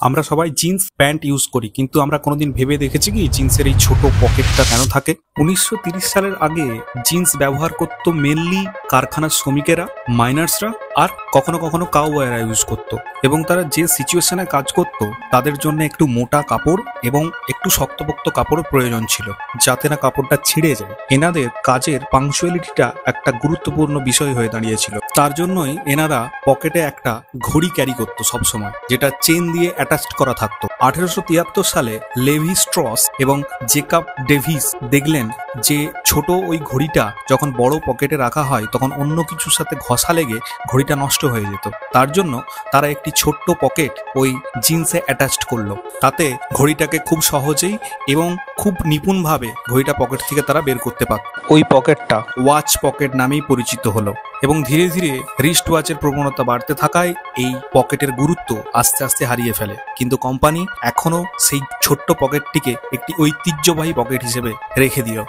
আমরা সবাই jeans pant use করি, কিন্তু আমরা কোনোদিন ভেবে দেখেছি কি জিন্সের এই ছোট পকেটটা কেন থাকে? 1930 সালের আগে জিন্স ব্যবহার করতো মেনলি কারখানার শ্রমিকেরা, মাইনার্সরা, আর কখনো কখনো কাউবয়রা ইউজ করতো। এবং তারা যে সিচুয়েশনে কাজ করত তাদের জন্য একটু মোটা কাপড় এবং একটু শক্তপোক্ত কাপড়ের প্রয়োজন ছিল, যাতে না কাপড়টা ছিঁড়ে যায়। এনাদের কাজের পাংচুয়ালিটিটা একটা গুরুত্বপূর্ণ বিষয় হয়ে দাঁড়িয়েছিল। তার জন্যই এনারা পকেটে একটা ঘড়ি ক্যারি করতো সবসময়, যেটা চেন দিয়ে অ্যাটাচড করা থাকতো। 1873 সালে লেভি স্ট্রস এবং জেকাব ডেভিস দেখলেন যে ছোট ওই ঘড়িটা যখন বড় পকেটে রাখা হয় তখন অন্য কিছুর সাথে ঘষা লেগে ঘড়িটা নষ্ট হয়ে যেত। তার জন্য তারা একটি ছোট্ট পকেট ওই জিন্সে অ্যাটাচড করলো। তাতে ঘড়িটাকে খুব সহজেই এবং খুব নিপুণভাবে ঘড়িটা পকেট থেকে তারা বের করতে পারত। ওই পকেটটা ওয়াচ পকেট নামেই পরিচিত হলো এবং ধীরে ধীরে রিস্ট ওয়াচের প্রবণতা বাড়তে থাকায় এই পকেটের গুরুত্ব আস্তে আস্তে হারিয়ে ফেলে। কিন্তু কোম্পানি এখনো সেই ছোট্ট পকেটটিকে একটি ঐতিহ্যবাহী পকেট হিসেবে রেখে দিল।